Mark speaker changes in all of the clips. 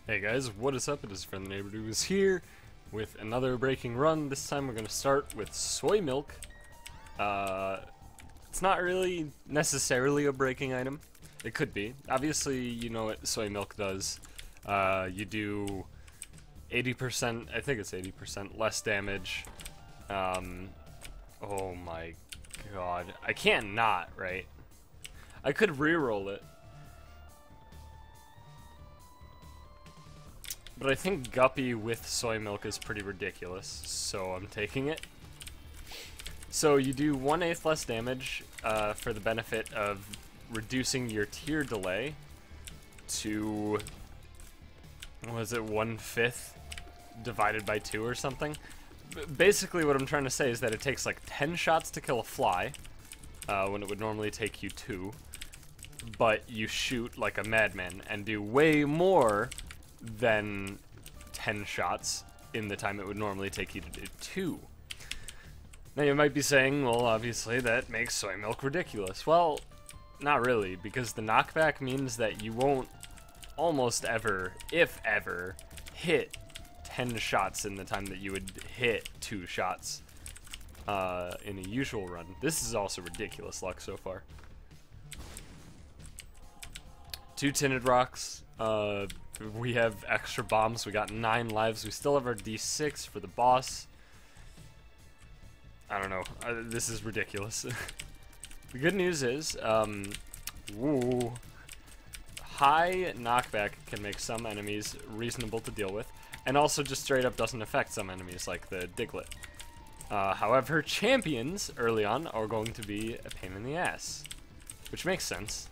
Speaker 1: Hey guys, what is up? It is Friend the Neighbor who is here with another breaking run. This time we're going to start with Soy Milk. It's not really necessarily a breaking item. It could be. Obviously, you know what Soy Milk does. You do 80%, I think it's 80% less damage. Oh my god. I can't not, right? I could reroll it. But I think Guppy with Soy Milk is pretty ridiculous, so I'm taking it. So you do 1/8 less damage for the benefit of reducing your tier delay to, what was it, 1/5 divided by 2 or something? Basically what I'm trying to say is that it takes like 10 shots to kill a fly, when it would normally take you 2, but you shoot like a madman and do way more than 10 shots in the time it would normally take you to do 2. Now you might be saying, well, obviously that makes Soy Milk ridiculous. Well, not really, because the knockback means that you won't almost ever, if ever, hit 10 shots in the time that you would hit 2 shots in a usual run. This is also ridiculous luck so far. 2 tinted rocks. We have extra bombs. We got 9 lives. We still have our D6 for the boss. I don't know. This is ridiculous. The good news is, high knockback can make some enemies reasonable to deal with, and also just straight up doesn't affect some enemies, like the Diglett. However, champions early on are going to be a pain in the ass, which makes sense.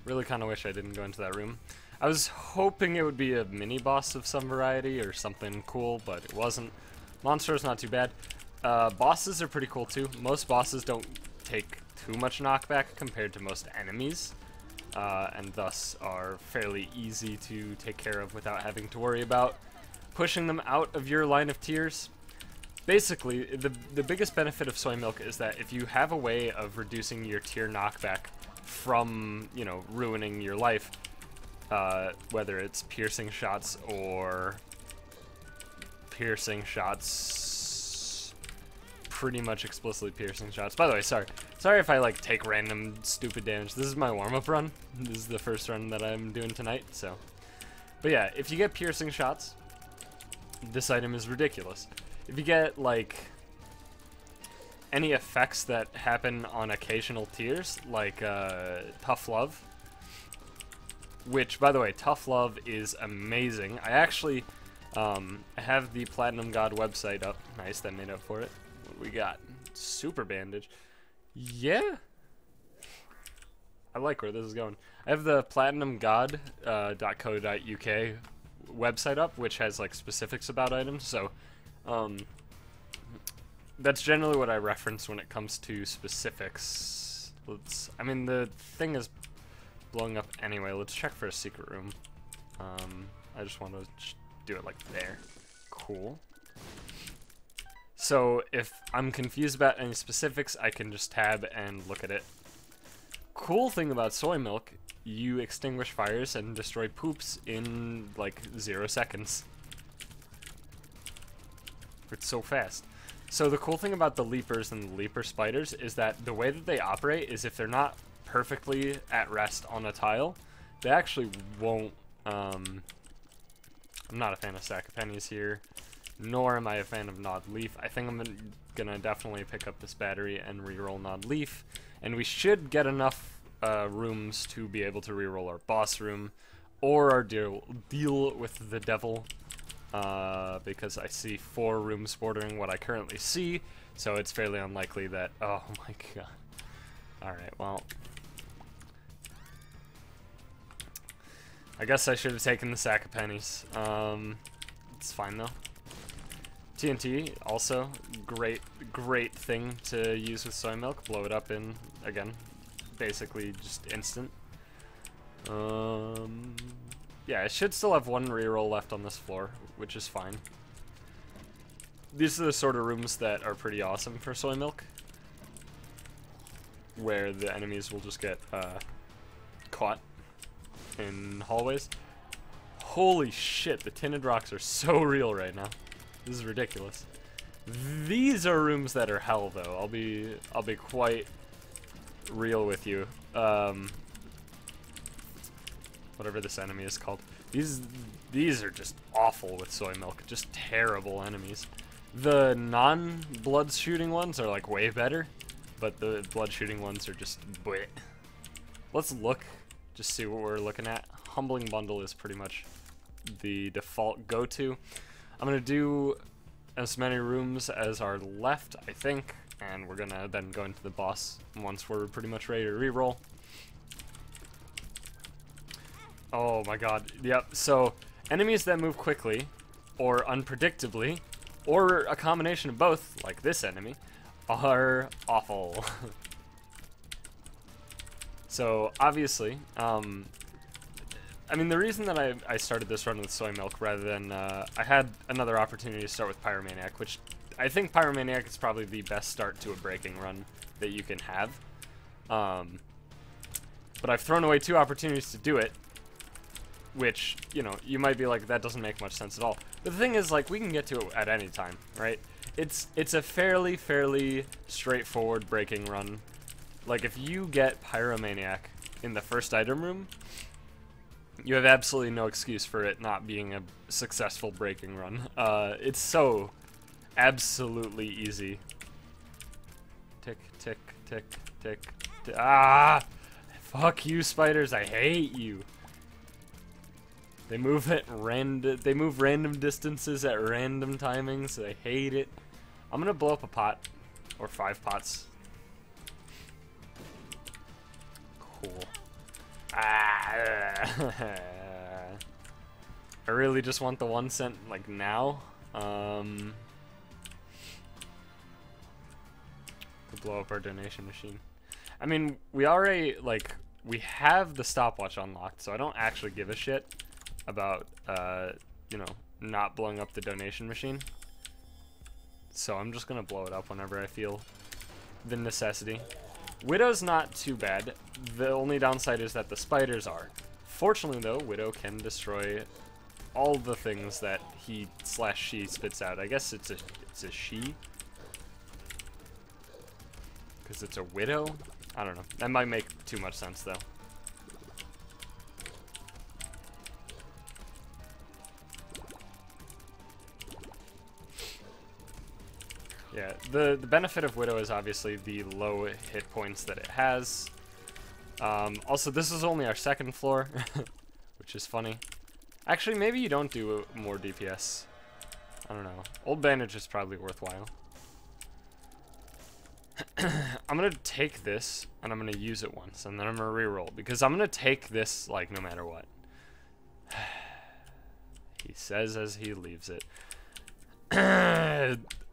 Speaker 1: Really kind of wish I didn't go into that room. I was hoping it would be a mini-boss of some variety or something cool, but it wasn't. Monster's not too bad. Bosses are pretty cool too. Most bosses don't take too much knockback compared to most enemies, and thus are fairly easy to take care of without having to worry about pushing them out of your line of tiers. Basically, the biggest benefit of Soy Milk is that if you have a way of reducing your tier knockback from, you know, ruining your life, whether it's piercing shots or pretty much explicitly piercing shots. By the way, sorry if I like take random stupid damage. This is my warm-up run. This is the first run that I'm doing tonight, so. But yeah, if you get piercing shots, this item is ridiculous. If you get like any effects that happen on occasional tiers, like Tough Love, which, by the way, Tough Love is amazing. I actually have the Platinum God website up. Nice, that made up for it. What do we got? Super Bandage. Yeah. I like where this is going. I have the platinumgod.co.uk website up, which has like specifics about items, so that's generally what I reference when it comes to specifics. I mean, the thing is blowing up anyway. Let's check for a secret room. I just want to do it like there. Cool. So if I'm confused about any specifics, I can just tab and look at it. Cool thing about Soy Milk, you extinguish fires and destroy poops in like 0 seconds. It's so fast. So the cool thing about the leapers and the leaper spiders is that the way that they operate is if they're not perfectly at rest on a tile, they actually won't. I'm not a fan of Sack of Pennies here, nor am I a fan of Gnawed Leaf. I think I'm gonna definitely pick up this battery and reroll Gnawed Leaf, and we should get enough rooms to be able to reroll our boss room or our deal with the devil. Because I see 4 rooms bordering what I currently see, so it's fairly unlikely that. Oh my god. Alright, well. I guess I should have taken the Sack of Pennies. It's fine though. TNT, also, great thing to use with Soy Milk. Blow it up in, again, basically just instant. Yeah, I should still have 1 reroll left on this floor, which is fine. These are the sort of rooms that are pretty awesome for Soy Milk, where the enemies will just get caught in hallways. Holy shit, the tinted rocks are so real right now. This is ridiculous. These are rooms that are hell, though. I'll be quite real with you. Whatever this enemy is called. These are just awful with Soy Milk. Just terrible enemies. The non-blood shooting ones are like way better, but the blood shooting ones are just bleh. Let's look, just see what we're looking at. Humbling Bundle is pretty much the default go-to. I'm gonna do as many rooms as are left, I think, and we're gonna then go into the boss once we're pretty much ready to reroll. Oh my god, yep, so enemies that move quickly, or unpredictably, or a combination of both, like this enemy, are awful. So, obviously, I mean, the reason that I started this run with Soy Milk rather than, I had another opportunity to start with Pyromaniac, which I think Pyromaniac is probably the best start to a breaking run that you can have. But I've thrown away 2 opportunities to do it, which, you know, you might be like, that doesn't make much sense at all. But the thing is, like, we can get to it at any time, right? It's a fairly straightforward breaking run. Like, if you get Pyromaniac in the first item room, you have absolutely no excuse for it not being a successful breaking run. It's so absolutely easy. Tick, tick, tick, tick, tick. Ah! Fuck you, spiders. I hate you. They move random distances at random timings. I hate it. I'm gonna blow up a pot. Or 5 pots. Cool. Ah, I really just want the 1 cent, like, now. To blow up our donation machine. I mean, we already, like, we have the stopwatch unlocked, so I don't actually give a shit about, you know, not blowing up the donation machine. So I'm just gonna blow it up whenever I feel the necessity. Widow's not too bad. The only downside is that the spiders are. Fortunately, though, Widow can destroy all the things that he/she spits out. I guess it's a she, because it's a widow. I don't know. That might make too much sense, though. Yeah, the benefit of Widow is obviously the low hit points that it has. Also, this is only our 2nd floor, which is funny. Actually, maybe you don't do more DPS. I don't know. Old Bandage is probably worthwhile. I'm gonna take this, and I'm gonna use it once, and then I'm gonna reroll, because I'm gonna take this, like, no matter what. He says as he leaves it.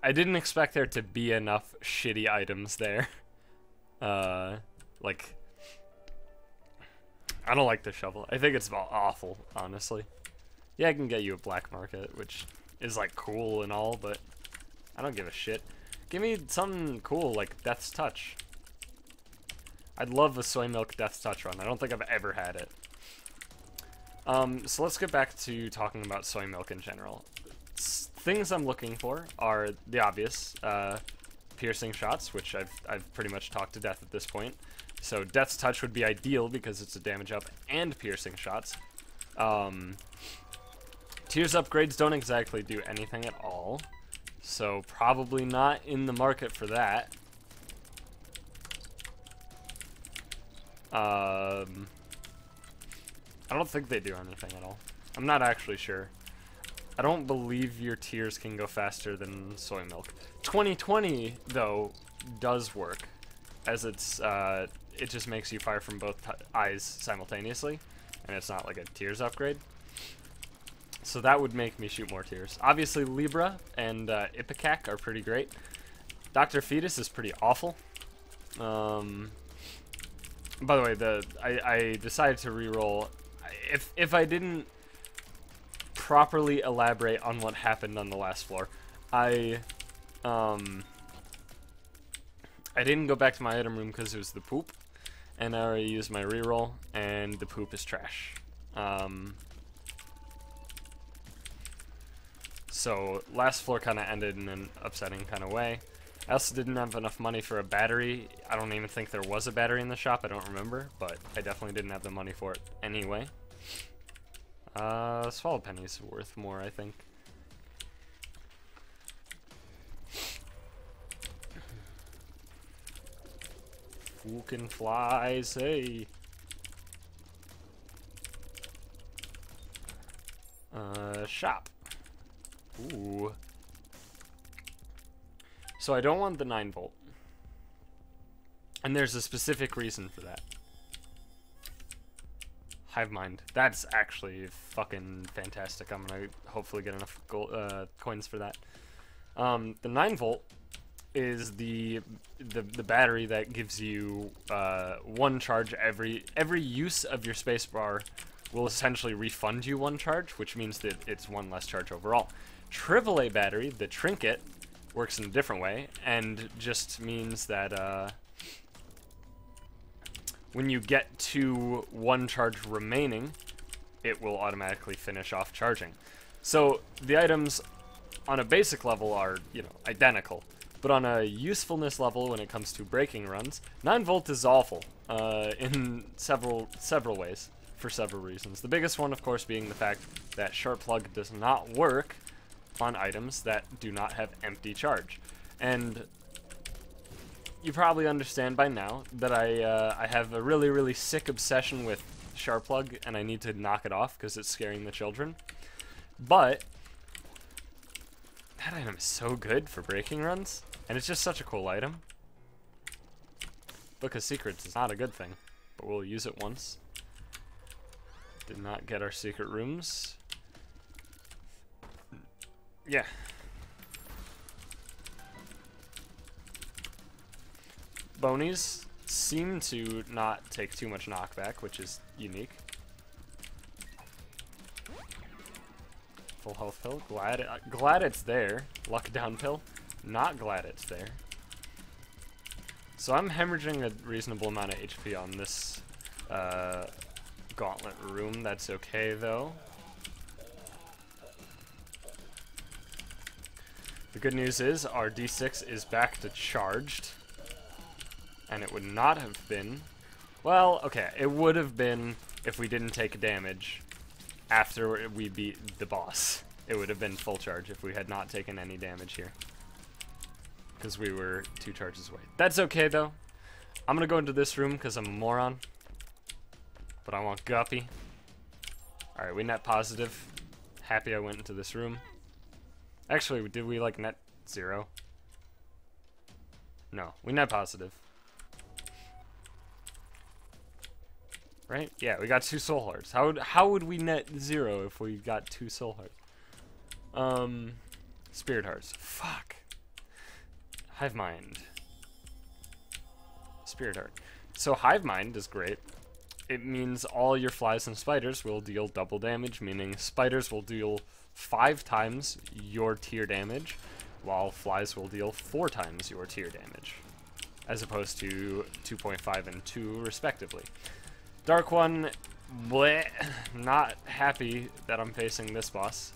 Speaker 1: I didn't expect there to be enough shitty items there. Like, I don't like the shovel. I think it's awful, honestly. Yeah, I can get you a black market, which is, like, cool and all, but I don't give a shit. Give me something cool, like Death's Touch. I'd love a Soy Milk Death's Touch run. I don't think I've ever had it. So let's get back to talking about Soy Milk in general. Things I'm looking for are the obvious, piercing shots, which I've pretty much talked to death at this point. So Death's Touch would be ideal because it's a damage up and piercing shots. Tears upgrades don't exactly do anything at all, so probably not in the market for that. I don't think they do anything at all. I'm not actually sure. I don't believe your tears can go faster than Soy Milk. 2020, though, does work, as it's, it just makes you fire from both eyes simultaneously, and it's not like a tears upgrade. So that would make me shoot more tears. Obviously, Libra and Ipecac are pretty great. Dr. Fetus is pretty awful. By the way, I decided to reroll. If I didn't properly elaborate on what happened on the last floor, I didn't go back to my item room because it was the poop, and I already used my reroll, and the poop is trash. So last floor kind of ended in an upsetting kind of way. I also didn't have enough money for a battery. I don't even think there was a battery in the shop. I don't remember, but I definitely didn't have the money for it anyway. Swallow penny's worth more, I think. Fucking flies, hey. Shop. Ooh. So I don't want the 9-volt. And there's a specific reason for that. Hive mind. That's actually fucking fantastic. I'm gonna hopefully get enough gold, coins for that. The 9-volt is the battery that gives you one charge every use of your spacebar will essentially refund you one charge, which means that it's one less charge overall. AAA battery, the trinket, works in a different way, and just means that when you get to one charge remaining, it will automatically finish off charging. So the items on a basic level are, you know, identical, but on a usefulness level when it comes to braking runs, 9-volt is awful in several ways, for several reasons. The biggest one, of course, being the fact that sharp plug does not work on items that do not have empty charge. And you probably understand by now that I have a really, really sick obsession with sharp plug, and I need to knock it off because it's scaring the children. But that item is so good for braking runs, and it's just such a cool item. Book of Secrets is not a good thing, but we'll use it once. Did not get our secret rooms. Yeah. Bonies seem to not take too much knockback, which is unique. Full health pill. Glad it's there. Luck down pill. Not glad it's there. So I'm hemorrhaging a reasonable amount of HP on this gauntlet room. That's okay though. The good news is our D6 is back to charged. And it would not have been... Well, okay, it would have been if we didn't take damage after we beat the boss. It would have been full charge if we had not taken any damage here. Because we were 2 charges away. That's okay, though. I'm going to go into this room because I'm a moron. But I want Guppy. Alright, we net positive. Happy I went into this room. Actually, did we, like, net 0? No, we net positive. Right? Yeah, we got 2 soul hearts. How would we net 0 if we got 2 soul hearts? Spirit hearts. Fuck. Hive mind. Spirit heart. So hive mind is great. It means all your flies and spiders will deal double damage, meaning spiders will deal 5 times your tier damage, while flies will deal 4 times your tier damage, as opposed to 2.5 and 2 respectively. Dark one, bleh, not happy that I'm facing this boss.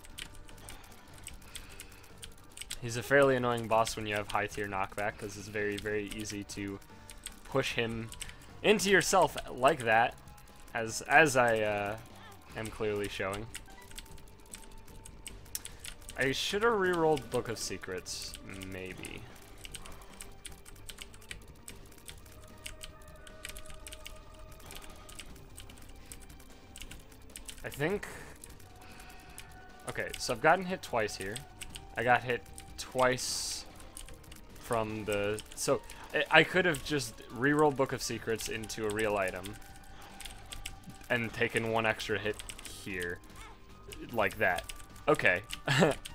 Speaker 1: He's a fairly annoying boss when you have high tier knockback, because it's very, very easy to push him into yourself like that, as I am clearly showing. I should have rerolled Book of Secrets, maybe. I think... Okay, so I've gotten hit twice here. I got hit twice from the... So, I could have just rerolled Book of Secrets into a real item and taken 1 extra hit here. Like that. Okay.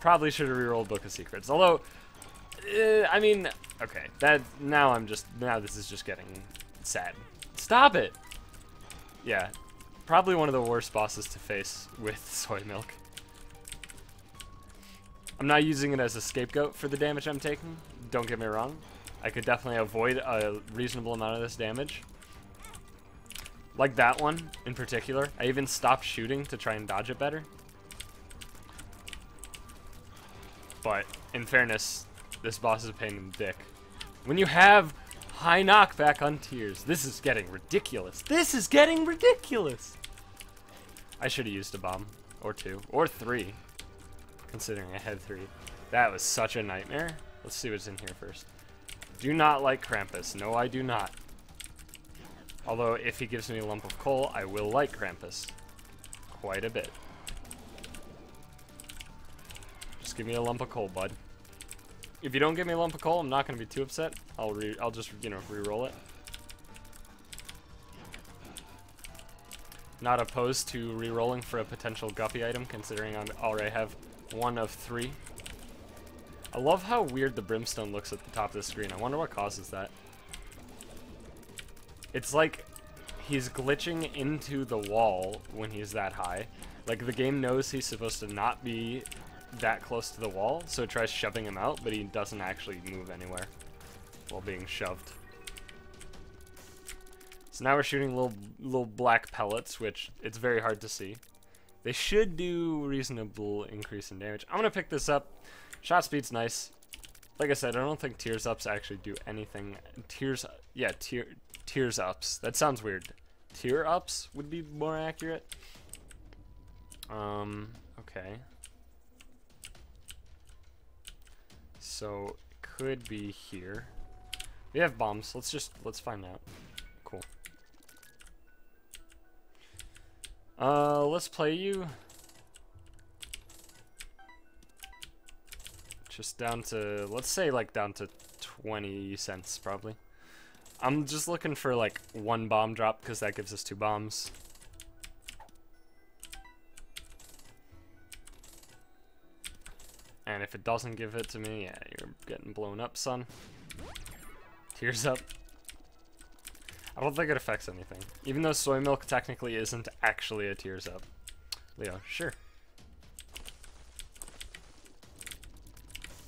Speaker 1: Probably should have rerolled Book of Secrets. Although, I mean, okay. Now this is just getting sad. Stop it! Yeah. Probably one of the worst bosses to face with Soy Milk. I'm not using it as a scapegoat for the damage I'm taking. Don't get me wrong. I could definitely avoid a reasonable amount of this damage. Like that one in particular. I even stopped shooting to try and dodge it better. But in fairness, this boss is a pain in the dick. When you have high knockback on tiers, this is getting ridiculous. This is getting ridiculous. I should have used a bomb or 2 or 3, considering I had 3. That was such a nightmare. Let's see what's in here first. Do not like Krampus. No, I do not. Although, if he gives me a lump of coal, I will like Krampus. Quite a bit. Just give me a lump of coal, bud. If you don't give me a lump of coal, I'm not going to be too upset. I'll just, you know, re-roll it. Not opposed to re-rolling for a potential Guppy item, considering I already have 1 of 3. I love how weird the brimstone looks at the top of the screen. I wonder what causes that. It's like he's glitching into the wall when he's that high. Like, the game knows he's supposed to not be that close to the wall, so it tries shoving him out, but he doesn't actually move anywhere while being shoved. So now we're shooting little black pellets, which it's very hard to see. They should do reasonable increase in damage. I'm gonna pick this up. Shot speed's nice. Like I said, I don't think tears ups actually do anything. Tears ups. That sounds weird. Tier ups would be more accurate. Okay. So it could be here. We have bombs. Let's find out. Cool. Let's play you. Just down to, let's say like down to 20 cents probably. I'm just looking for like 1 bomb drop because that gives us 2 bombs. And if it doesn't give it to me, yeah, you're getting blown up, son. Tears up. I don't think it affects anything. Even though Soy Milk technically isn't actually a tears up. Leo, sure.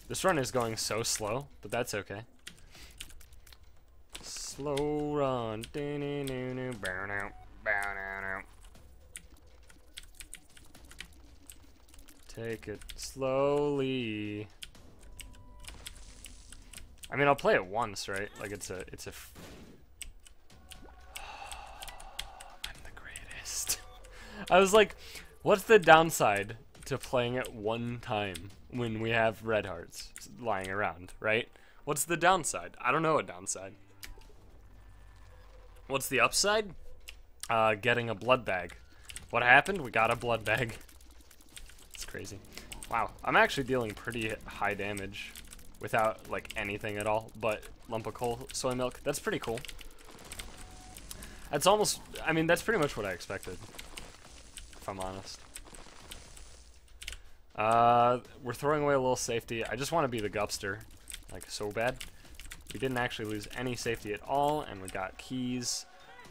Speaker 1: This run is going so slow, but that's okay. Slow run. Take it slowly. I mean, I'll play it once, right? Like it's a I'm the greatest. I was like, what's the downside to playing it 1 time when we have red hearts lying around, right? What's the downside? I don't know a downside. What's the upside? Getting a blood bag. What happened? We got a blood bag. It's crazy. Wow, I'm actually dealing pretty high damage without like anything at all, but lump of coal, soy milk, that's pretty cool. That's almost, I mean, that's pretty much what I expected, if I'm honest. We're throwing away a little safety. I just want to be the Gupster, like so bad. We didn't actually lose any safety at all, and we got keys.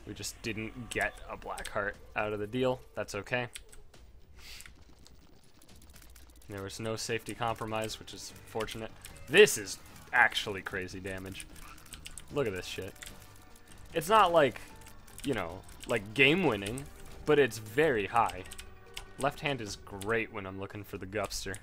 Speaker 1: We just didn't get a black heart out of the deal. That's okay. There was no safety compromise, which is fortunate. This is actually crazy damage. Look at this shit. It's not like, you know, like game winning, but it's very high. Left hand is great when I'm looking for the Gupster.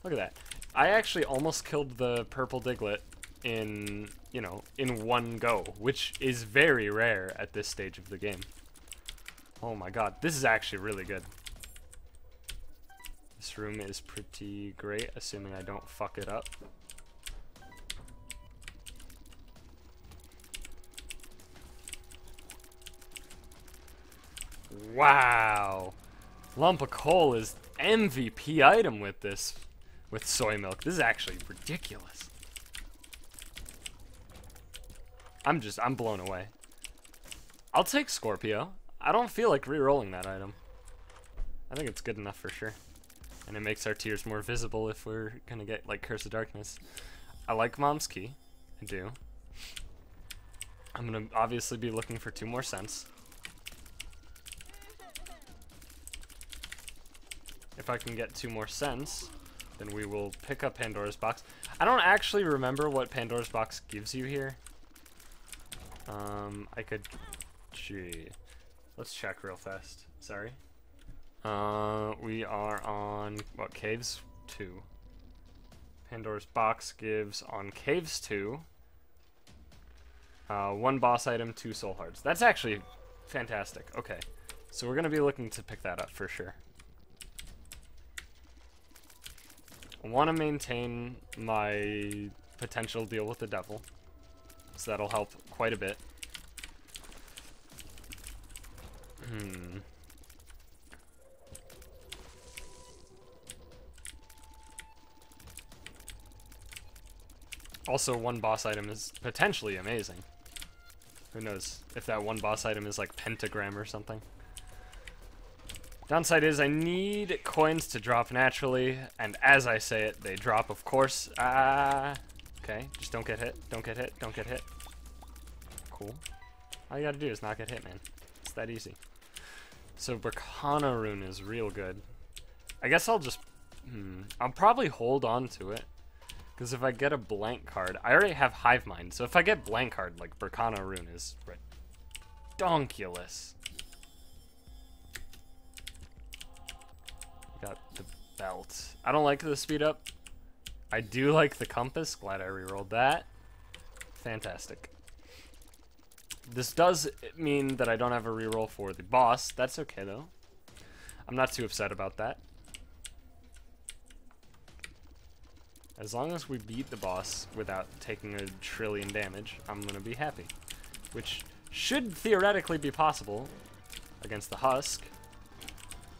Speaker 1: Look at that. I actually almost killed the purple Diglett in, you know, in 1 go, which is very rare at this stage of the game. Oh my god, this is actually really good. This room is pretty great, assuming I don't fuck it up. Wow. Lump of coal is MVP item with this, with soy milk. This is actually ridiculous. I'm blown away. I'll take Scorpio. I don't feel like re-rolling that item. I think it's good enough for sure. And it makes our tiers more visible if we're gonna get like Curse of Darkness. I like Mom's Key. I do. I'm gonna obviously be looking for 2 more cents. If I can get 2 more cents, then we will pick up Pandora's box. I don't actually remember what Pandora's box gives you here. I could... Gee. Let's check real fast. Sorry. We are on, what, Caves 2. Pandora's box gives on Caves 2, 1 boss item, 2 soul hearts. That's actually fantastic. Okay. So we're going to be looking to pick that up for sure. I want to maintain my potential deal with the devil, so that'll help quite a bit. Also, 1 boss item is potentially amazing. Who knows if that 1 boss item is like pentagram or something. Downside is I need coins to drop naturally, and as I say it, they drop, of course. Okay, just don't get hit, don't get hit, don't get hit. Cool. All you gotta do is not get hit, man. It's that easy. So Bracana rune is real good. I guess I'll just... I'll probably hold on to it. Because if I get a blank card... I already have Hive Mind, so if I get blank card, like, Bracana rune is redonkulous. Got the belt. I don't like the speed up. I do like the compass. Glad I rerolled that. Fantastic. This does mean that I don't have a reroll for the boss. That's okay, though. I'm not too upset about that. As long as we beat the boss without taking a trillion damage, I'm gonna be happy. Which should theoretically be possible against the Husk,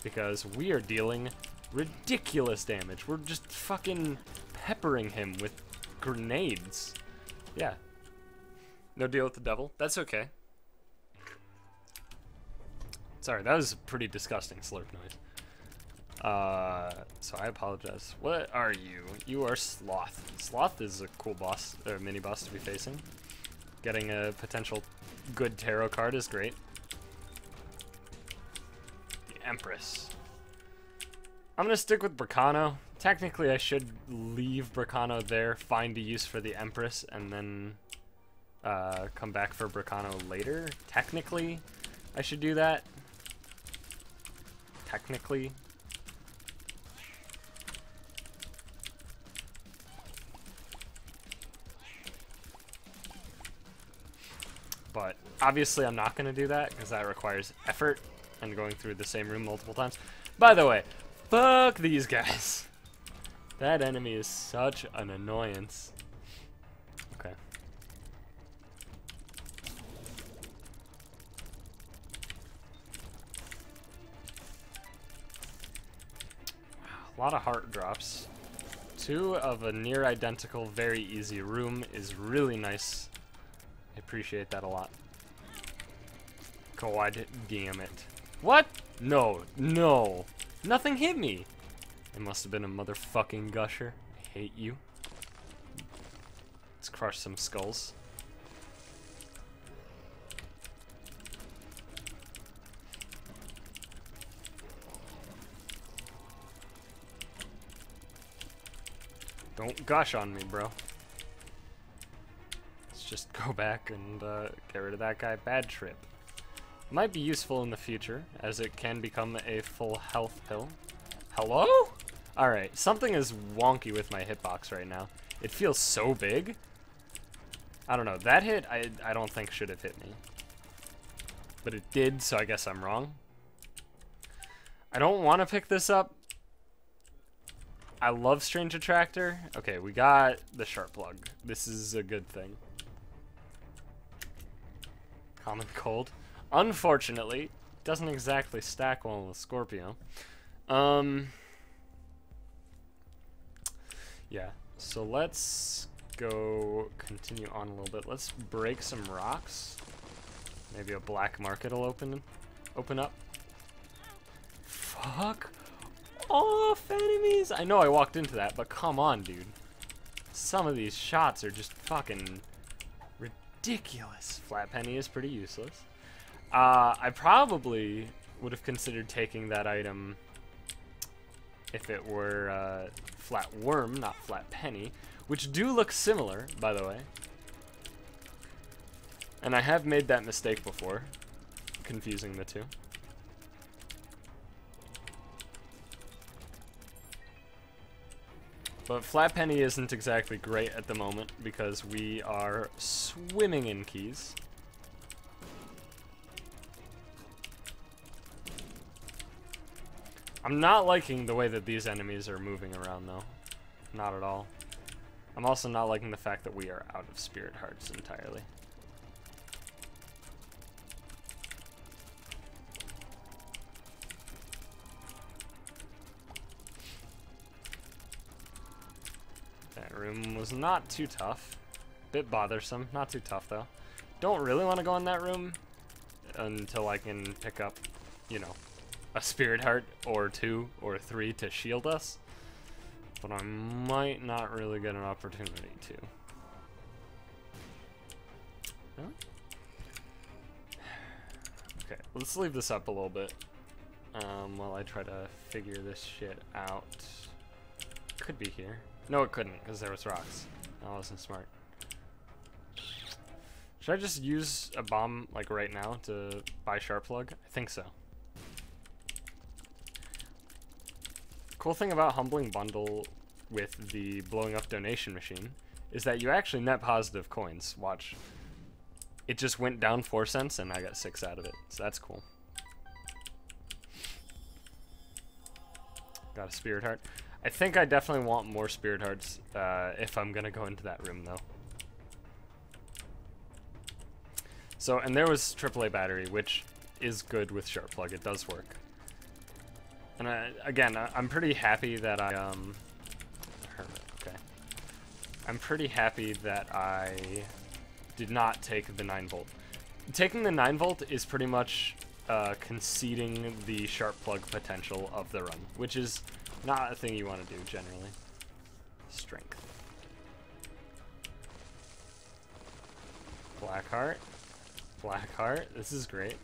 Speaker 1: because we are dealing ridiculous damage. We're just fucking peppering him with grenades. Yeah. No deal with the devil. That's okay. Sorry, that was a pretty disgusting slurp noise. So I apologize. What are you? You are Sloth. Sloth is a cool boss, or mini boss to be facing. Getting a potential good tarot card is great. The Empress. I'm gonna stick with Bracano. Technically, I should leave Bracano there, find a use for the Empress, and then come back for Bracano later. Technically, I should do that. Technically. But obviously I'm not going to do that because that requires effort and going through the same room multiple times. By the way, fuck these guys. That enemy is such an annoyance. Okay. A lot of heart drops. 2 of a near identical, very easy room is really nice. I appreciate that a lot. God damn it. What? No, no. Nothing hit me. It must have been a motherfucking gusher. I hate you. Let's crush some skulls. Don't gush on me, bro. Just go back and get rid of that guy. Bad trip. Might be useful in the future, as it can become a full health pill. Hello? Alright, something is wonky with my hitbox right now. It feels so big. I don't know, that hit I don't think should have hit me. But it did, so I guess I'm wrong. I don't want to pick this up. I love Strange Attractor. Okay, we got the Sharp Plug. This is a good thing. Common Cold. Unfortunately, doesn't exactly stack well with Scorpio. Yeah, so let's go continue on a little bit. Let's break some rocks. Maybe a black market will open up. Fuck off, enemies! I know I walked into that, but come on, dude. Some of these shots are just fucking ridiculous. Flat Penny is pretty useless. I probably would have considered taking that item if it were Flat Worm, not Flat Penny, which do look similar, by the way. And I have made that mistake before, confusing the two. But Flat Penny isn't exactly great at the moment because we are swimming in keys. I'm not liking the way that these enemies are moving around though. Not at all. I'm also not liking the fact that we are out of spirit hearts entirely. That room was not too tough. Bit bothersome, not too tough though. Don't really want to go in that room until I can pick up, you know, a spirit heart or 2 or 3 to shield us. But I might not really get an opportunity to. Huh? Okay, let's leave this up a little bit while I try to figure this shit out. Could be here. No, it couldn't, because there was rocks. That wasn't smart. Should I just use a bomb, like, right now to buy Sharp Plug? I think so. Cool thing about Humbling Bundle with the blowing up donation machine is that you actually net positive coins. Watch. It just went down 4 cents and I got 6 out of it, so that's cool. Got a spirit heart. I think I definitely want more spirit hearts if I'm gonna go into that room though. So, and there was AAA battery, which is good with Sharp Plug. It does work. And again, I'm pretty happy that I okay. I'm pretty happy that I did not take the 9-volt. Taking the 9-volt is pretty much conceding the Sharp Plug potential of the run, which is not a thing you want to do generally. Strength. Black Heart. Black Heart. This is great.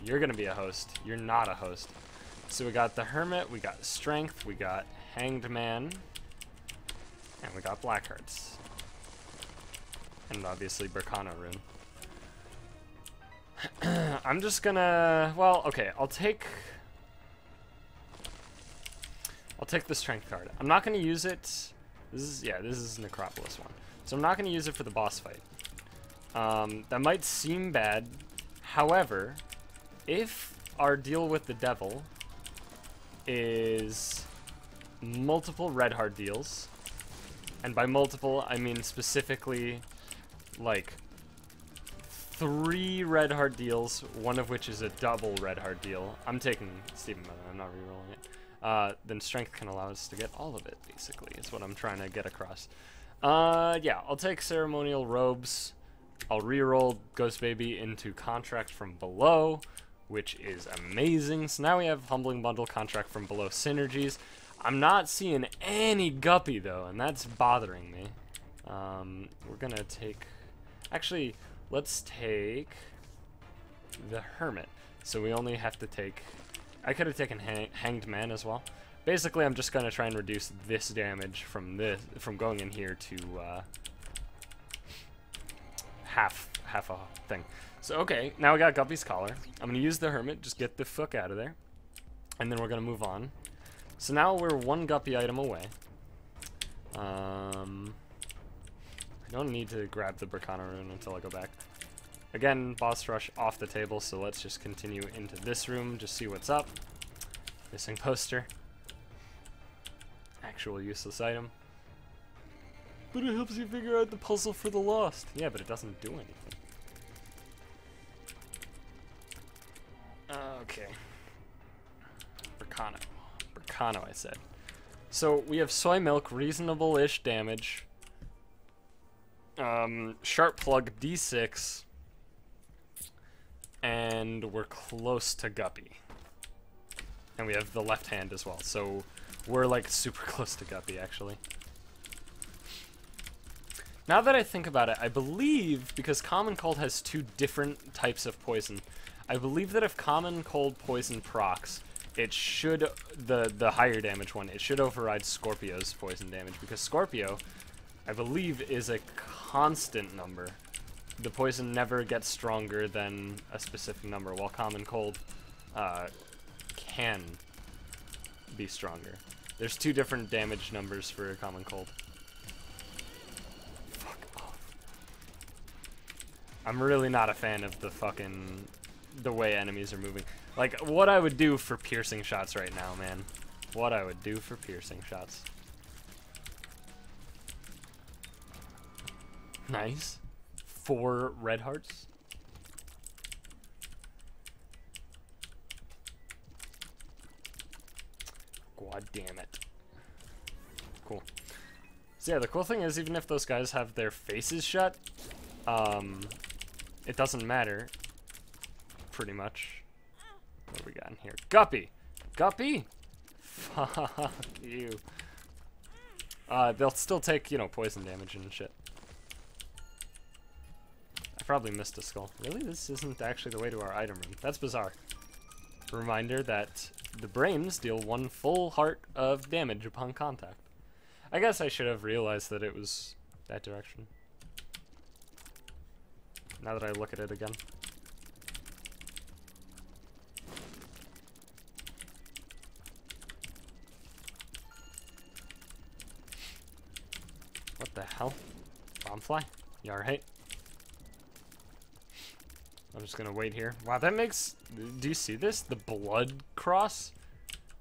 Speaker 1: You're gonna be a host. You're not a host. So we got the Hermit, we got Strength, we got Hanged Man, and we got Black Hearts. And obviously Berkana Rune. I'm just gonna, well, okay, I'll take the Strength card. I'm not gonna use it. This is Necropolis one. So I'm not gonna use it for the boss fight. That might seem bad. However, if our deal with the devil is multiple red heart deals, and by multiple I mean specifically like 3 red heart deals, one of which is a double red heart deal. I'm taking Stephen Miller, I'm not rerolling it. Then Strength can allow us to get all of it, basically, is what I'm trying to get across. Yeah, I'll take Ceremonial Robes. I'll reroll Ghost Baby into Contract from Below, which is amazing. So now we have Humbling Bundle, Contract from Below, Synergies. I'm not seeing any Guppy, though, and that's bothering me. We're gonna take... Actually, let's take the Hermit. So we only have to take... I could have taken Hanged Man as well. Basically, I'm just gonna try and reduce this damage from going in here to half a thing. So okay, now we got Guppy's Collar. I'm gonna use the Hermit, just get the fuck out of there, and then we're gonna move on. So now we're 1 Guppy item away. I don't need to grab the Berkana Rune until I go back. Again, boss rush off the table, so let's just continue into this room, just see what's up. Missing poster. Actual useless item. But it helps you figure out the puzzle for the lost. Yeah, but it doesn't do anything. Okay. Berkano, I said. So we have Soy Milk, reasonable-ish damage. Sharp Plug, D6. And we're close to Guppy. And we have the left hand as well, so we're like super close to Guppy, actually. Now that I think about it, I believe, because Common Cold has 2 different types of poison, I believe that if Common Cold Poison procs, it should, the higher damage one, it should override Scorpio's poison damage, because Scorpio I believe, is a constant number. The poison never gets stronger than a specific number, while common cold can be stronger. There's 2 different damage numbers for a common cold. Fuck off. I'm really not a fan of the way enemies are moving. Like, what I would do for piercing shots right now, man. What I would do for piercing shots. Nice. 4 red hearts. God damn it. Cool. So yeah, the cool thing is, even if those guys have their faces shut, it doesn't matter. Pretty much. What do we got in here? Guppy! Guppy! Fuck you. They'll still take, you know, poison damage and shit. I probably missed a skull. Really? This isn't actually the way to our item room. That's bizarre. Reminder that the brains deal 1 full heart of damage upon contact. I guess I should have realized that it was that direction. Now that I look at it again. What the hell? Bombfly? You alright? I'm just gonna wait here. Wow, that makes... Do you see this? The blood cross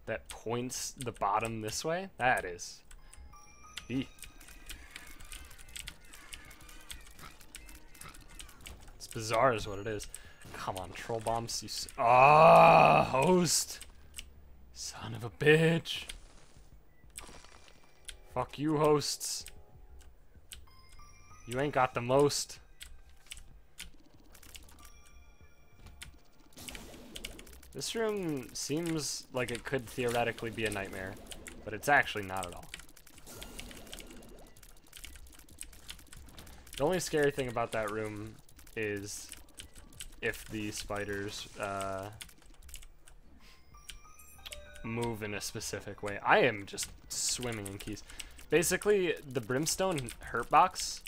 Speaker 1: that points the bottom this way? That is... Eee. It's bizarre is what it is. Come on, troll bombs. You host! Son of a bitch. Fuck you, hosts. You ain't got the most. This room seems like it could theoretically be a nightmare, but it's actually not at all. The only scary thing about that room is if the spiders move in a specific way. I am just swimming in keys. Basically, the brimstone hurt box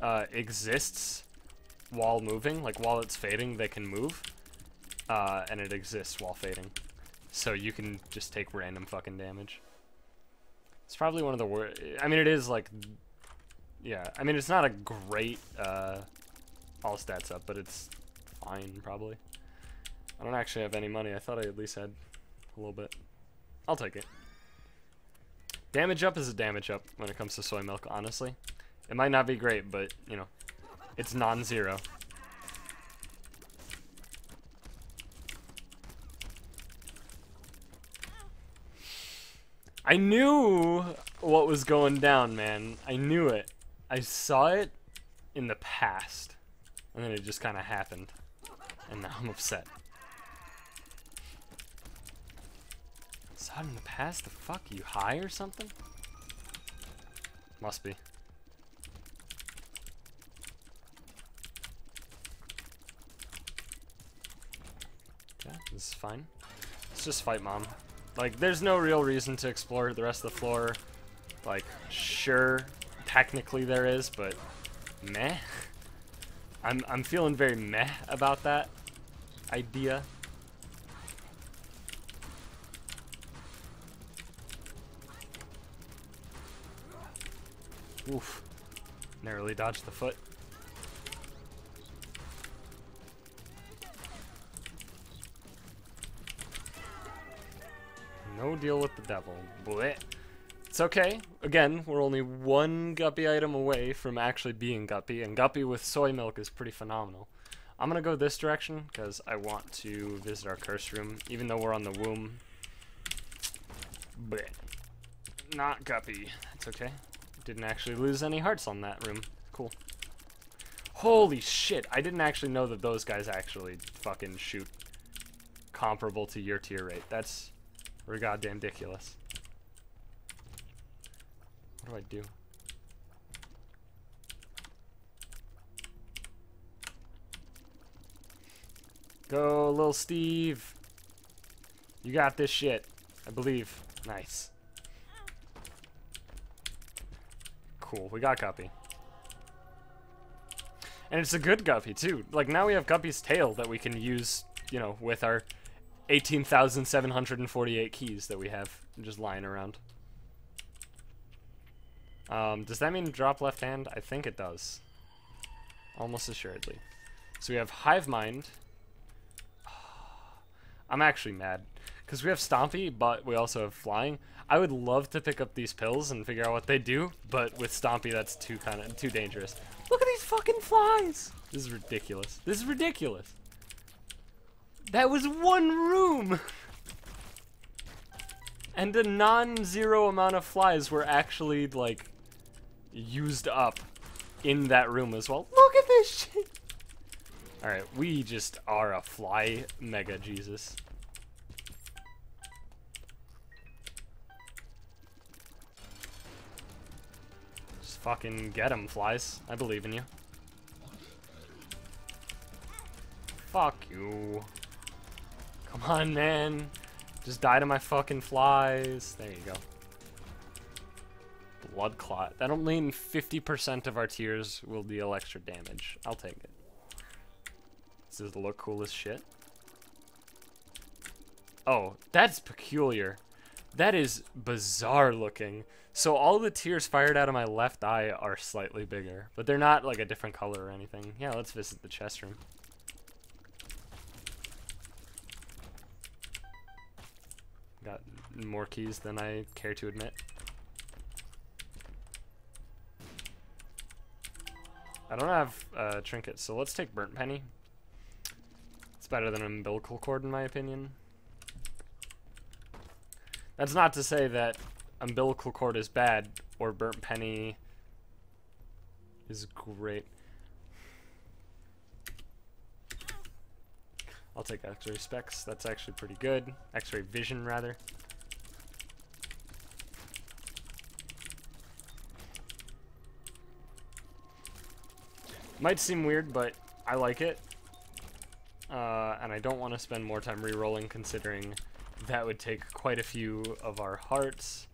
Speaker 1: exists while moving. Like, while it's fading, they can move. And it exists while fading. So you can just take random fucking damage. It's probably one of the worst. I mean, it is like... Yeah, I mean, it's not a great all stats up, but it's fine, probably. I don't actually have any money. I thought I at least had a little bit. I'll take it. Damage up is a damage up when it comes to soy milk, honestly. It might not be great, but, you know, it's non-zero. I knew what was going down, man. I knew it. I saw it in the past. And then it just kind of happened. And now I'm upset. Saw it in the past? The fuck? You high or something? Must be. Yeah, this is fine. Let's just fight Mom. Like, there's no real reason to explore the rest of the floor. Like, sure, technically there is, but meh. I'm feeling very meh about that idea. Oof. Narrowly dodged the foot. No deal with the devil. Blech. It's okay. Again, we're only 1 Guppy item away from actually being Guppy, and Guppy with soy milk is pretty phenomenal. I'm gonna go this direction because I want to visit our curse room, even though we're on the womb. Blech. Not Guppy. It's okay. Didn't actually lose any hearts on that room. Cool. Holy shit! I didn't actually know that those guys actually fucking shoot comparable to your tier rate. That's goddamn ridiculous. What do I do? Go, little Steve. You got this shit. I believe. Nice. Cool, we got Guppy. And it's a good Guppy, too. Like, now we have Guppy's tail that we can use, you know, with our 18,748 keys that we have just lying around. Does that mean drop left hand? I think it does. Almost assuredly. So we have Hive Mind. I'm actually mad. Because we have Stompy, but we also have Flying. I would love to pick up these pills and figure out what they do, but with Stompy, that's too dangerous. Look at these fucking flies! This is ridiculous. This is ridiculous. That was one room! And a non-zero amount of flies were actually, like, used up in that room as well. Look at this shit! Alright, we just are a fly mega Jesus. Just fucking get 'em, flies. I believe in you. Fuck you. Come on, man. Just die to my fucking flies. There you go. Blood Clot. That'll mean 50% of our tiers will deal extra damage. I'll take it. Does it look cool as shit? Oh, that's peculiar. That is bizarre looking. So all the tears fired out of my left eye are slightly bigger, but they're not like a different color or anything. Yeah, let's visit the chest room. Got more keys than I care to admit. I don't have trinkets, so let's take Burnt Penny. It's better than an umbilical cord in my opinion. That's not to say that umbilical cord is bad or Burnt Penny is great. I'll take X-ray specs. That's actually pretty good. X-ray vision, rather. Might seem weird, but I like it. And I don't want to spend more time re-rolling, considering that would take quite a few of our hearts.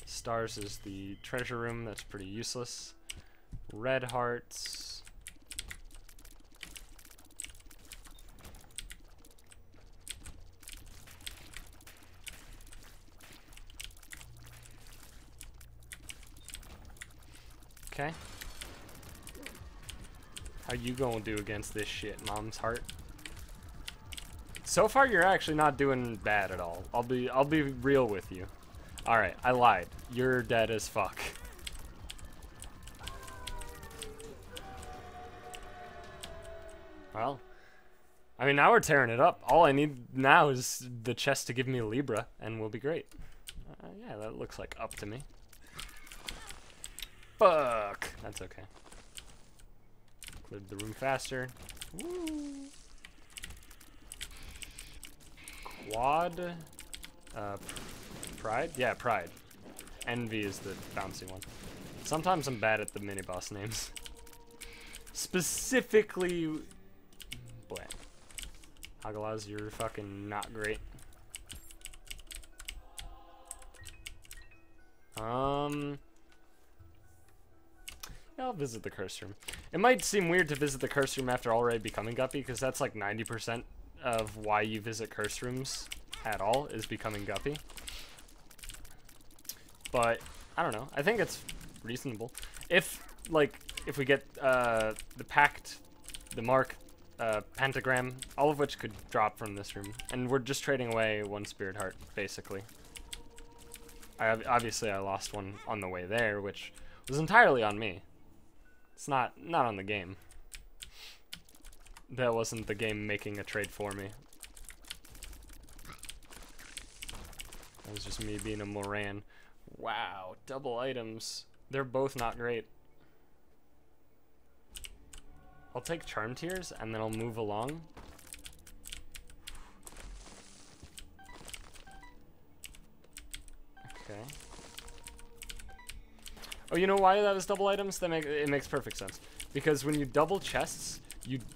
Speaker 1: Stars is the treasure room. That's pretty useless. Red hearts. Okay. How you gonna do against this shit, Mom's heart? So far, you're actually not doing bad at all. I'll be real with you. All right, I lied. You're dead as fuck. Well, I mean, now we're tearing it up. All I need now is the chest to give me a Libra, and we'll be great. Yeah, that looks like up to me. Fuck. That's okay. Cleared the room faster. Woo. Quad. Pride? Yeah, Pride. Envy is the bouncy one. Sometimes I'm bad at the mini-boss names. Specifically... Boy. Hagalaz, you're fucking not great. Yeah, I'll visit the curse room. It might seem weird to visit the curse room after already becoming Guppy, because that's like 90% of why you visit curse rooms at all, is becoming Guppy. But, I don't know. I think it's reasonable. If we get the Pact, the Mark, Pentagram, all of which could drop from this room. And we're just trading away one Spirit Heart, basically. Obviously, I lost one on the way there, which was entirely on me. It's not on the game. That wasn't the game making a trade for me. That was just me being a Moran. Wow, double items. They're both not great. I'll take Charm Tears, and then I'll move along. Okay. Oh, you know why that was double items? It makes perfect sense. Because when you double chests,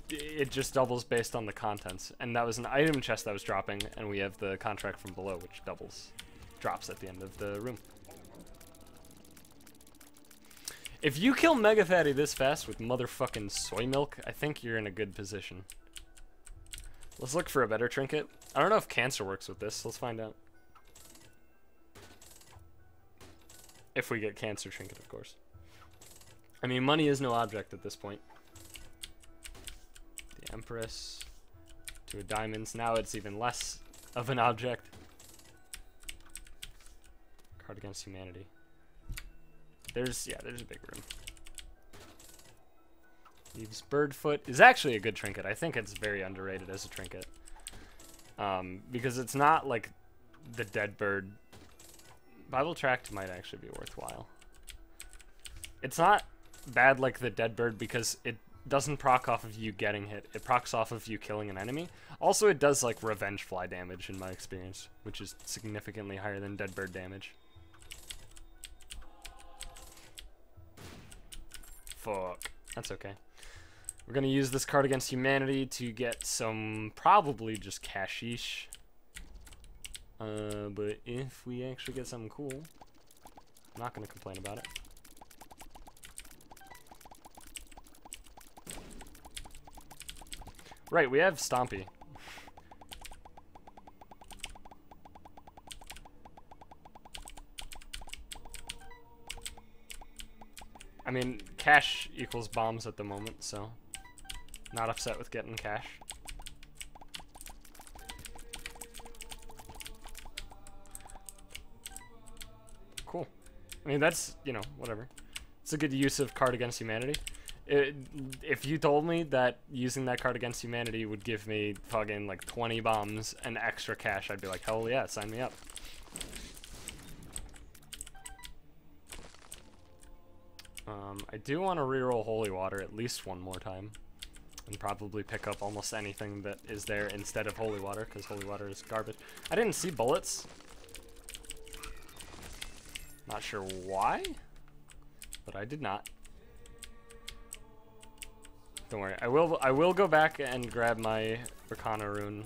Speaker 1: it just doubles based on the contents. And that was an item chest that was dropping, and we have the contract from below, which drops at the end of the room. If you kill Mega Fatty this fast with motherfucking Soy Milk, I think you're in a good position. Let's look for a better trinket. I don't know if cancer works with this. Let's find out. If we get cancer trinket, of course. I mean, money is no object at this point. The Empress. 2 of diamonds. Now it's even less of an object. Card against humanity. There's a big room. Eve's Birdfoot is actually a good trinket. I think it's very underrated as a trinket. Because it's not like the dead bird. Bible Tract might actually be worthwhile. It's not bad like the dead bird because it doesn't proc off of you getting hit. It procs off of you killing an enemy. Also, it does like revenge fly damage in my experience, which is significantly higher than dead bird damage. Fuck. That's okay. We're gonna use this card against humanity to get some, probably just cashish. But if we actually get something cool, I'm not gonna complain about it. Right, we have Stompy. I mean, cash equals bombs at the moment, so not upset with getting cash. Cool. I mean, that's, you know, whatever. It's a good use of card against humanity. If you told me that using that card against humanity would give me fucking like 20 bombs and extra cash, I'd be like, hell yeah, sign me up. I do want to reroll Holy Water at least one more time. And probably pick up almost anything that is there instead of Holy Water, because Holy Water is garbage. I didn't see bullets. Not sure why, but I did not. Don't worry, I will go back and grab my Arcana rune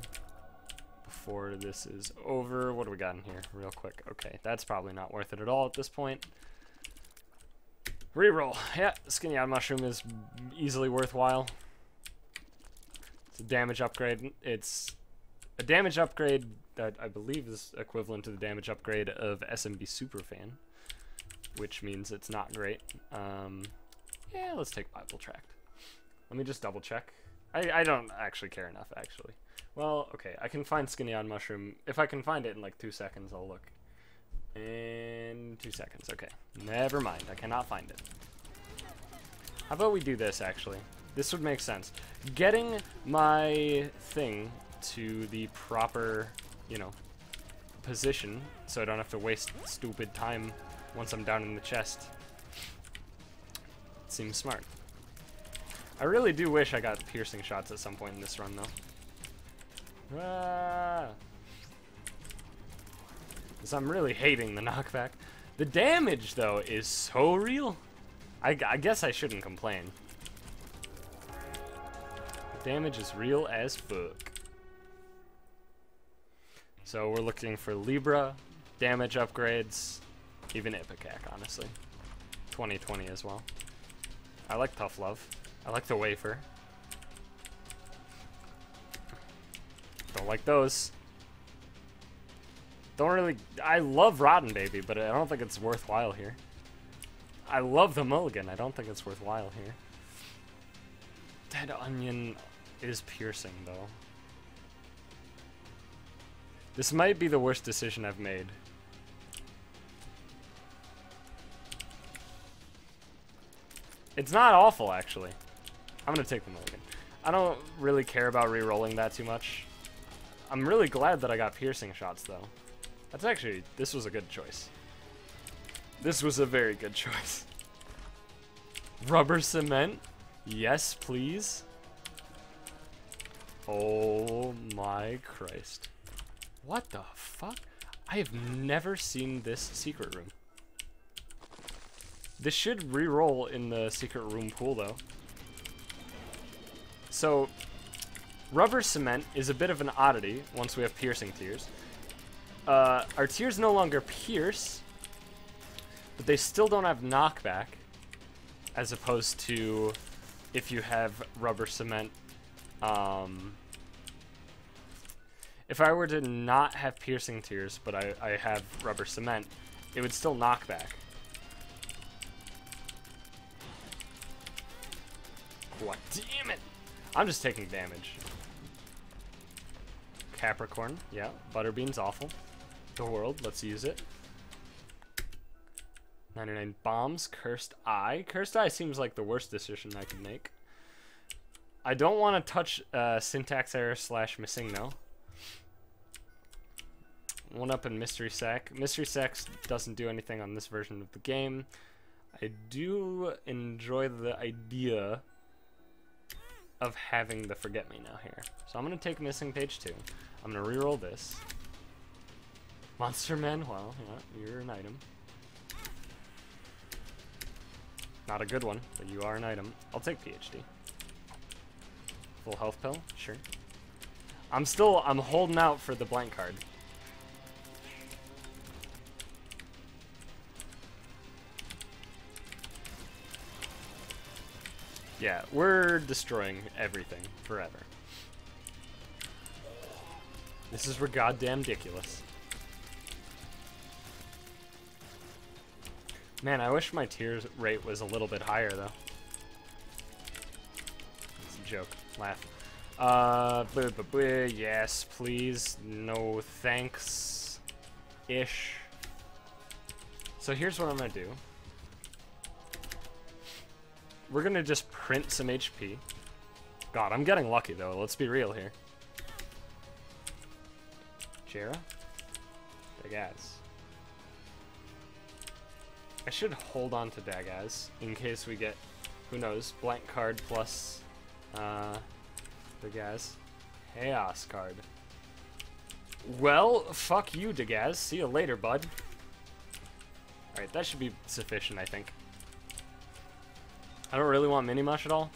Speaker 1: before this is over. What do we got in here real quick? Okay, that's probably not worth it at all at this point. Reroll. Yeah, Skinny Odd Mushroom is easily worthwhile. It's a damage upgrade. It's a damage upgrade that I believe is equivalent to the damage upgrade of SMB Superfan, which means it's not great. Yeah, let's take Bible Tract. Let me just double check. I don't actually care enough, actually. Well, okay, I can find Skinny Odd Mushroom. If I can find it in like 2 seconds, I'll look. In 2 seconds, okay. Never mind, I cannot find it. How about we do this, actually? This would make sense. Getting my thing to the proper, you know, position, so I don't have to waste stupid time once I'm down in the chest. Seems smart. I really do wish I got piercing shots at some point in this run, though. Ah! Because I'm really hating the knockback. The damage, though, is so real. I guess I shouldn't complain. The damage is real as fuck. So we're looking for Libra, damage upgrades, even Ipecac, honestly. 2020 as well. I like Tough Love. I like the Wafer. Don't like those. Don't really... I love Rotten Baby, but I don't think it's worthwhile here. I love the Mulligan. I don't think it's worthwhile here. Dead Onion is piercing, though. This might be the worst decision I've made. It's not awful, actually. I'm gonna take the Mulligan. I don't really care about re-rolling that too much. I'm really glad that I got piercing shots, though. That's actually... this was a good choice. This was a very good choice. Rubber cement? Yes, please. Oh my Christ. What the fuck? I have never seen this secret room. This should re-roll in the secret room pool, though. So, rubber cement is a bit of an oddity once we have piercing tears. Our tears no longer pierce, but they still don't have knockback. as opposed to if you have rubber cement. If I were to not have piercing tears, but I have rubber cement, it would still knock back. What? Damn it! I'm just taking damage. Capricorn, yeah. Butterbean's awful. The world, let's use it. 99 bombs. Cursed Eye. Cursed Eye seems like the worst decision I could make. I don't want to touch syntax error / missing no. 1-up in Mystery Sack. Mystery Sack doesn't do anything on this version of the game. I do enjoy the idea of having the Forget Me Now here. So I'm going to take Missing Page 2. I'm going to reroll this. Monster Man, well, yeah, you're an item. Not a good one, but you are an item. I'll take PhD. Full health pill? Sure. I'm holding out for the blank card. Yeah, we're destroying everything forever. This is goddamn ridiculous. Man, I wish my tears rate was a little bit higher, though. It's a joke. Laugh. Yes, please. No thanks. Ish. So here's what I'm gonna do. We're gonna just print some HP. God, I'm getting lucky, though. Let's be real here. Jera? Dagaz. I should hold on to Dagaz in case we get, who knows, blank card plus Dagaz. Chaos card. Well, fuck you, Dagaz. See you later, bud. Alright, that should be sufficient, I think. I don't really want Mini-Mush at all,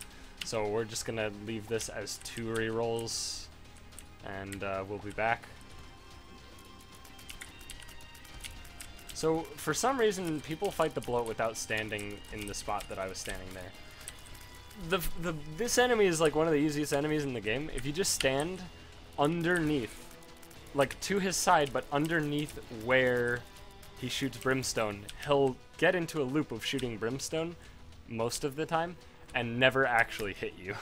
Speaker 1: so we're just gonna leave this as 2 rerolls, and we'll be back. So, for some reason, people fight the bloat without standing in the spot that I was standing there. This enemy is like one of the easiest enemies in the game. If you just stand underneath, like to his side, but underneath where he shoots brimstone, he'll get into a loop of shooting brimstone most of the time and never actually hit you.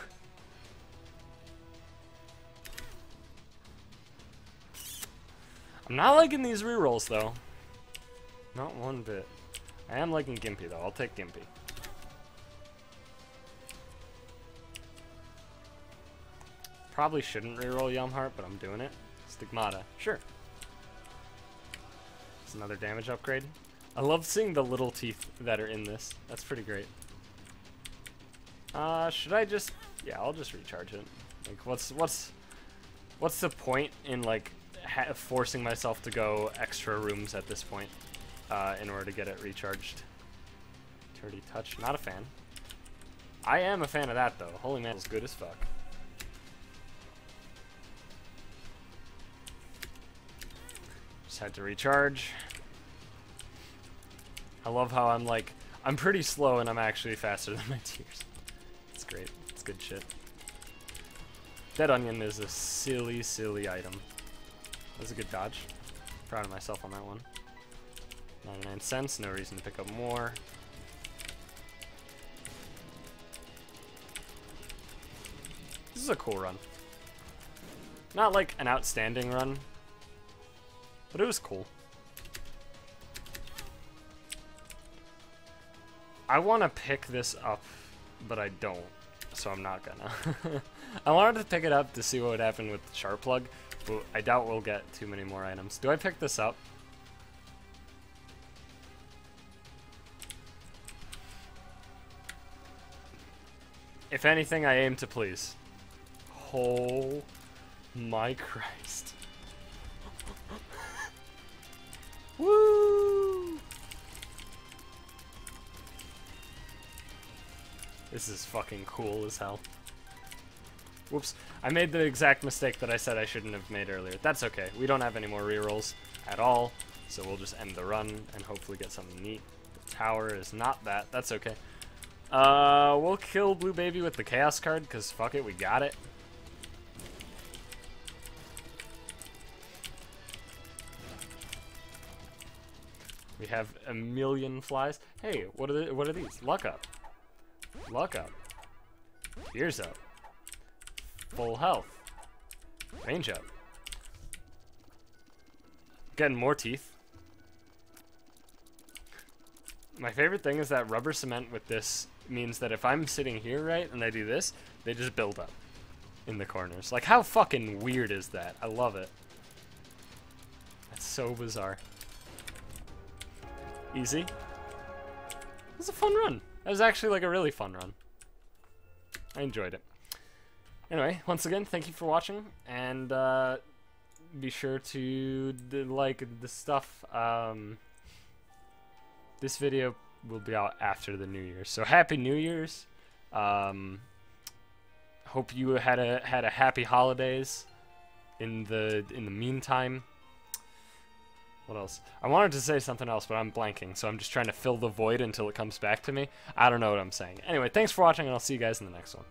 Speaker 1: I'm not liking these rerolls though. Not one bit. I am liking Gimpy though. I'll take Gimpy. Probably shouldn't reroll Yelmheart, but I'm doing it. Stigmata. Sure. It's another damage upgrade. I love seeing the little teeth that are in this. That's pretty great. Should I just... Yeah, I'll just recharge it. Like, what's the point in, like, forcing myself to go extra rooms at this point in order to get it recharged? Dirty Touch. Not a fan. I am a fan of that, though. Holy man, it's good as fuck. Just had to recharge. I love how I'm pretty slow and I'm actually faster than my tears. It's great. It's good shit. Dead Onion is a silly, silly item. That was a good dodge. Proud of myself on that one. 99 cents, no reason to pick up more. This is a cool run. Not like an outstanding run, but it was cool. I want to pick this up, but I don't, so I'm not gonna. I wanted to pick it up to see what would happen with Sharp Plug, but I doubt we'll get too many more items. Do I pick this up? If anything, I aim to please. Oh my Christ. Woo! This is fucking cool as hell. Whoops. I made the exact mistake that I said I shouldn't have made earlier. That's okay. We don't have any more rerolls at all, so we'll just end the run and hopefully get something neat. The tower is not that. That's okay. We'll kill Blue Baby with the Chaos card, because fuck it, we got it. We have a million flies. Hey, what are these? Luck up. Luck up. Ears up. Full health. Range up. Getting more teeth. My favorite thing is that rubber cement with this means that if I'm sitting here, right, and I do this, they just build up in the corners. Like, how fucking weird is that? I love it. That's so bizarre. Easy. It was a fun run. That was actually like a really fun run. I enjoyed it. Anyway, once again, thank you for watching, and be sure to like the stuff. This video will be out after the New Year, so Happy New Year's. Hope you had a happy holidays. In the meantime, what else? I wanted to say something else, but I'm blanking, so I'm just trying to fill the void until it comes back to me. I don't know what I'm saying. Anyway, thanks for watching, and I'll see you guys in the next one.